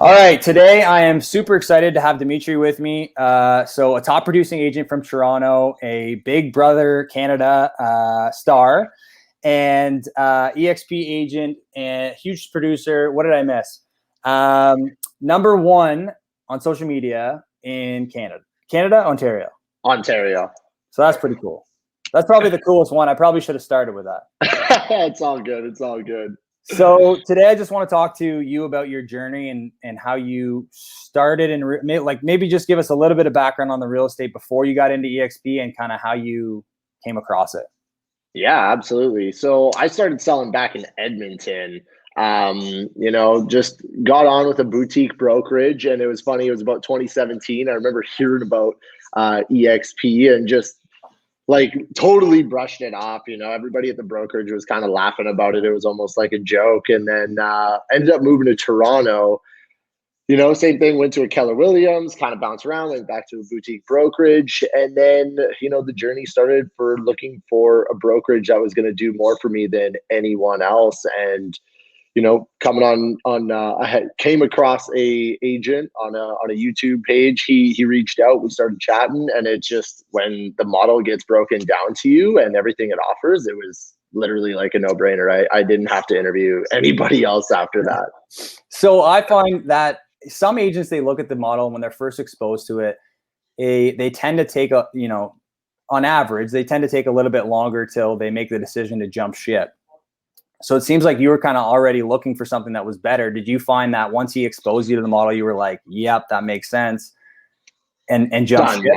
All right, today I am super excited to have Dimitri with me. So a top producing agent from Toronto, a Big Brother Canada star, and EXP agent and huge producer. What did I miss? Number one on social media in Canada, Ontario. Ontario. So that's pretty cool. That's probably the coolest one. I probably should have started with that. It's all good. It's all good. So today I just want to talk to you about your journey and how you started and maybe just give us a little bit of background on the real estate before you got into EXP and kind of how you came across it. Yeah, absolutely. So I started selling back in Edmonton. Just got on with a boutique brokerage, and it was funny. It was about 2017. I remember hearing about EXP and just like totally brushed it off. Everybody at the brokerage was kind of laughing about it. It was almost like a joke. And then ended up moving to Toronto. Same thing, went to a Keller Williams, kind of bounced around, went back to a boutique brokerage. And then, the journey started for looking for a brokerage that was going to do more for me than anyone else. And, coming I came across a agent on a YouTube page. He reached out, we started chatting, and it's just when the model gets broken down to you and everything it offers, it was literally like a no-brainer. I didn't have to interview anybody else after that. So I find that some agents, they look at the model when they're first exposed to it. They tend to take on average, they tend to take a little bit longer till they make the decision to jump ship. So it seems like you were kind of already looking for something that was better. Did you find that once he exposed you to the model, you were like, yep, that makes sense, and jump ship?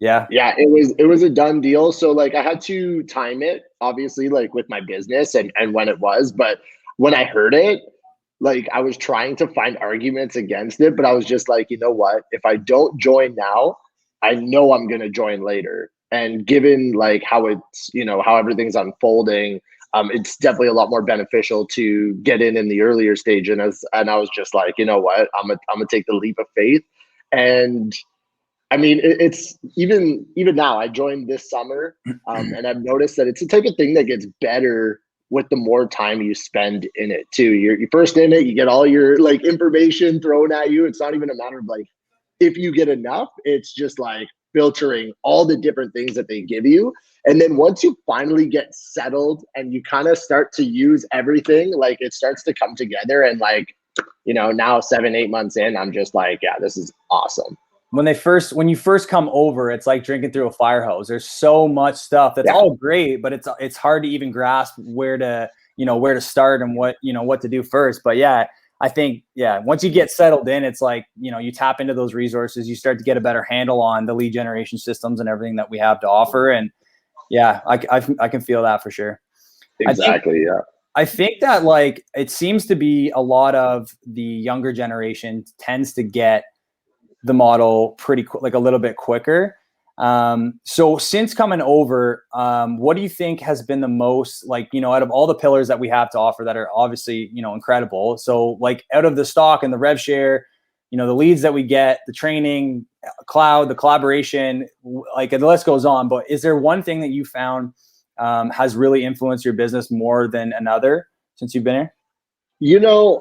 Yeah. It was a done deal. So like I had to time it, obviously, like with my business and when it was, but when I heard it, like I was trying to find arguments against it, but I was just like, you know what? If I don't join now, I know I'm going to join later. And given like how it's, how everything's unfolding, it's definitely a lot more beneficial to get in the earlier stage. And I was just like, you know what? I'm gonna take the leap of faith. And I mean, it's even now. I joined this summer, and I've noticed that it's the type of thing that gets better with the more time you spend in it too. You're first in it, you get all your like information thrown at you. It's not even a matter of like if you get enough. It's just like filtering all the different things that they give you. And then once you finally get settled and you kind of start to use everything, like it starts to come together. And like, now 7-8 months in, I'm just like, yeah, this is awesome. When you first come over, it's like drinking through a fire hose. There's so much stuff that's all great, but it's hard to even grasp where to start and what to do first. But yeah, I think, once you get settled in, it's like, you tap into those resources, you start to get a better handle on the lead generation systems and everything that we have to offer. And yeah, I can feel that for sure. Exactly. I think that like, it seems to be a lot of the younger generation tends to get the model like a little bit quicker. So since coming over, what do you think has been the most, like, out of all the pillars that we have to offer that are obviously, incredible. So like out of the stock and the rev share, the leads that we get, the training, cloud, the collaboration, like the list goes on, but is there one thing that you found has really influenced your business more than another since you've been here?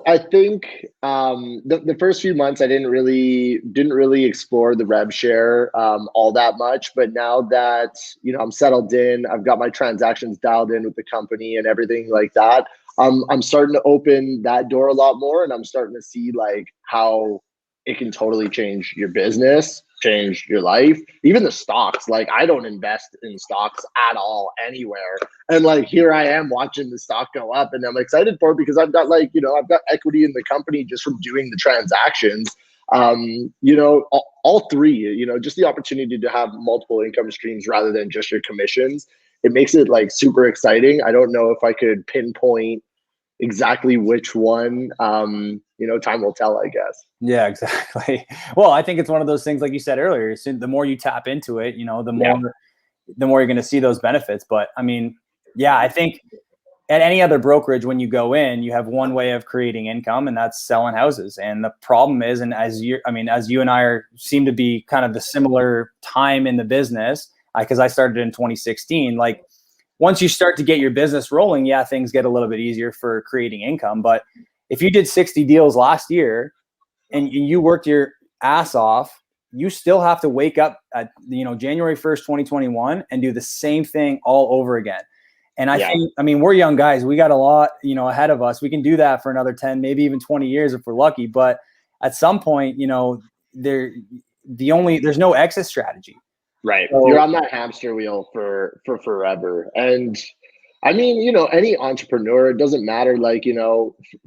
I think the first few months I didn't really explore the rev share all that much. But now that I'm settled in, I've got my transactions dialed in with the company and everything like that. I'm starting to open that door a lot more, and I'm starting to see like how it can totally change your business, change your life, even the stocks. Like I don't invest in stocks at all anywhere. And like, here I am watching the stock go up, and I'm excited for it because I've got like, I've got equity in the company just from doing the transactions. All three, just the opportunity to have multiple income streams rather than just your commissions. It makes it like super exciting. I don't know if I could pinpoint exactly which one. Time will tell, I guess. Yeah, exactly. Well, I think it's one of those things, like you said earlier, the more you tap into it, the more you're going to see those benefits. But I mean, yeah, I think at any other brokerage, when you go in, you have one way of creating income, and that's selling houses. And the problem is, and as you and I seem to be kind of the similar time in the business, because I started in 2016, like once you start to get your business rolling, yeah, things get a little bit easier for creating income. But if you did 60 deals last year and you worked your ass off, you still have to wake up at, January 1st, 2021 and do the same thing all over again. And I think, we're young guys. We got a lot, ahead of us. We can do that for another 10, maybe even 20 years if we're lucky. But at some point, there's no exit strategy. Right. So, you're on that hamster wheel for forever. And I mean, any entrepreneur, it doesn't matter. Like,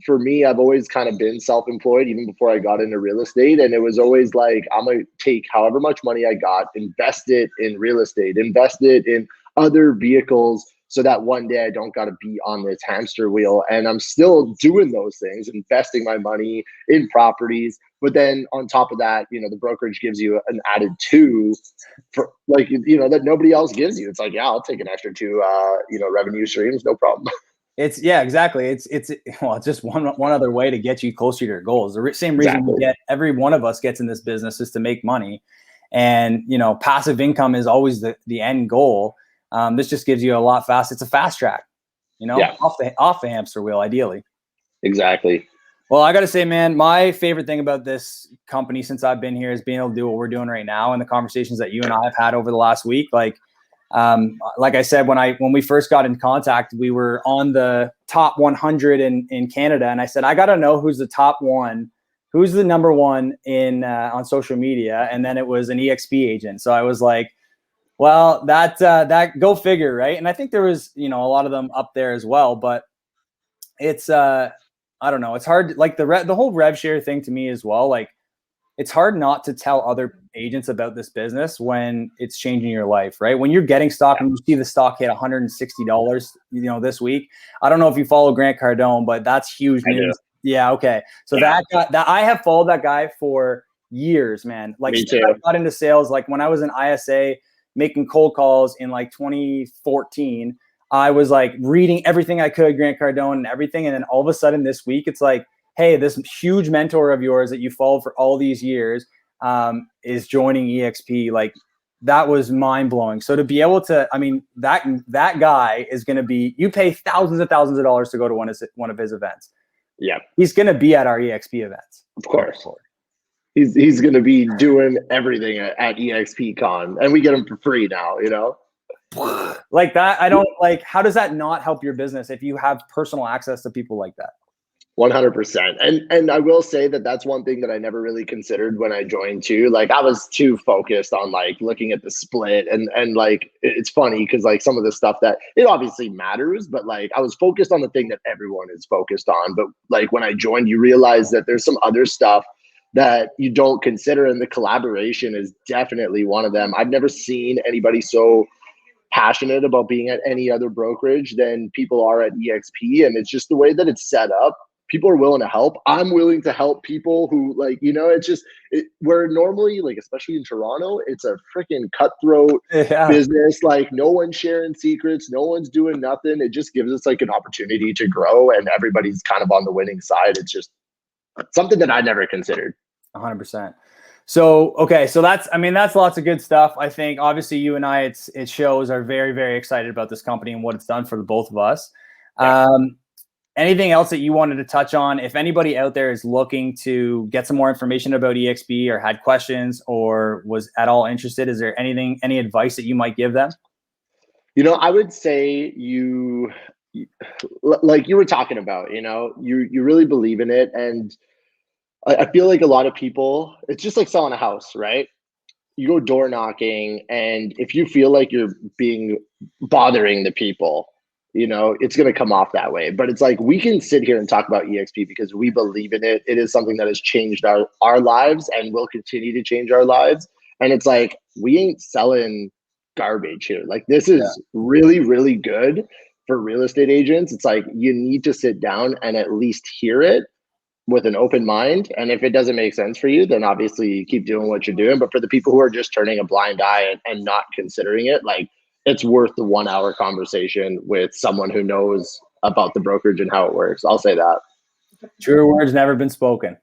for me, I've always kind of been self-employed even before I got into real estate. And it was always like, I'm going to take however much money I got, invest it in real estate, invest it in other vehicles, so that one day I don't got to be on this hamster wheel. And I'm still doing those things, investing my money in properties. But then on top of that, the brokerage gives you an added 2 for that nobody else gives you. It's like, yeah, I'll take an extra 2, revenue streams, no problem. Exactly. It's just one other way to get you closer to your goals. The same reason every one of us gets in this business is to make money, and passive income is always the end goal. This just gives you a lot fast. It's a fast track, off the hamster wheel, ideally. Exactly. Well, I got to say, man, my favorite thing about this company since I've been here is being able to do what we're doing right now, and the conversations that you and I have had over the last week. Like I said, when we first got in contact, we were on the top 100 in Canada, and I said, I got to know who's the top one, who's the number one in on social media, and then it was an EXP agent. So I was like, well, that go figure, right? And I think there was a lot of them up there as well, but it's I don't know. It's hard, like the whole rev share thing to me as well. Like, it's hard not to tell other agents about this business when it's changing your life, right? When you're getting stock and you see the stock hit $160, this week. I don't know if you follow Grant Cardone, but that's huge news. Yeah. Okay. So that I have followed that guy for years, man. Like, I got into sales, like when I was in ISA making cold calls in like 2014. I was like reading everything I could, Grant Cardone and everything. And then all of a sudden this week, it's like, hey, this huge mentor of yours that you followed for all these years is joining EXP. Like, that was mind blowing. So to be able to, that guy is going to be, you pay thousands of dollars to go to one of his events. Yeah. He's going to be at our EXP events. Of course. He's going to be doing everything at EXP Con, and we get him for free now, Like that, I don't like. How does that not help your business if you have personal access to people like that? 100%. And I will say that that's one thing that I never really considered when I joined too. Like, I was too focused on like looking at the split and like, it's funny because like some of the stuff that it obviously matters, but like I was focused on the thing that everyone is focused on. But like when I joined, you realize that there's some other stuff that you don't consider, and the collaboration is definitely one of them. I've never seen anybody so passionate about being at any other brokerage than people are at EXP. And it's just the way that it's set up. People are willing to help. I'm willing to help people who like, it's just where normally, like, especially in Toronto, it's a freaking cutthroat business. Like, no one's sharing secrets. No one's doing nothing. It just gives us like an opportunity to grow, and everybody's kind of on the winning side. It's just something that I never considered. 100%. So, okay. So that's lots of good stuff. I think obviously you and I, it shows, are very, very excited about this company and what it's done for the both of us. Yeah. Anything else that you wanted to touch on? If anybody out there is looking to get some more information about EXP or had questions or was at all interested, is there any advice that you might give them? I would say like you were talking about, you really believe in it. And I feel like a lot of people, it's just like selling a house, right? You go door knocking, and if you feel like you're bothering the people, it's going to come off that way. But it's like, we can sit here and talk about EXP because we believe in it. It is something that has changed our lives and will continue to change our lives. And it's like, we ain't selling garbage here. Like, this is really, really good for real estate agents. It's like, you need to sit down and at least hear it with an open mind. And if it doesn't make sense for you, then obviously you keep doing what you're doing. But for the people who are just turning a blind eye and not considering it, like, it's worth the 1 hour conversation with someone who knows about the brokerage and how it works. I'll say that. Truer words never been spoken.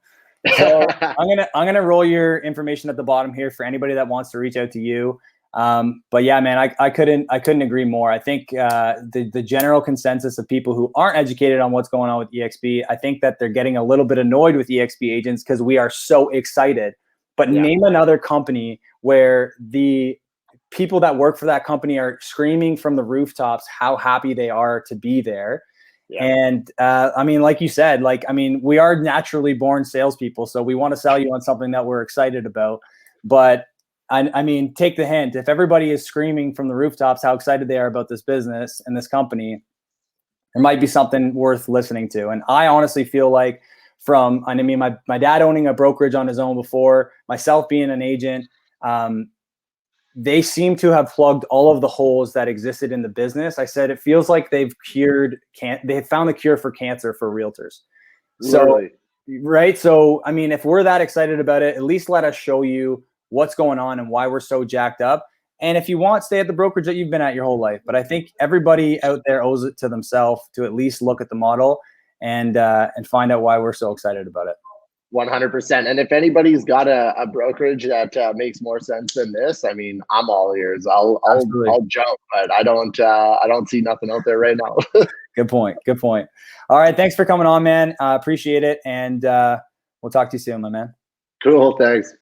So I'm gonna roll your information at the bottom here for anybody that wants to reach out to you. But yeah, man, I couldn't agree more. I think the general consensus of people who aren't educated on what's going on with EXP, I think that they're getting a little bit annoyed with EXP agents because we are so excited. But name another company where the people that work for that company are screaming from the rooftops how happy they are to be there. Yeah. And I mean, like you said, we are naturally born salespeople, so we want to sell you on something that we're excited about. But I mean, take the hint. If everybody is screaming from the rooftops how excited they are about this business and this company, there might be something worth listening to. And I honestly feel like my dad owning a brokerage on his own before, myself being an agent, they seem to have plugged all of the holes that existed in the business. I said, it feels like they have found the cure for cancer for realtors. So, right. So, I mean, if we're that excited about it, at least let us show you what's going on and why we're so jacked up. And if you want, stay at the brokerage that you've been at your whole life. But I think everybody out there owes it to themselves to at least look at the model and find out why we're so excited about it. 100%. And if anybody's got a brokerage that makes more sense than this, I mean, I'm all ears. I'll jump, but I don't see nothing out there right now. Good point. All right. Thanks for coming on, man. Appreciate it. And we'll talk to you soon, my man. Cool. Thanks.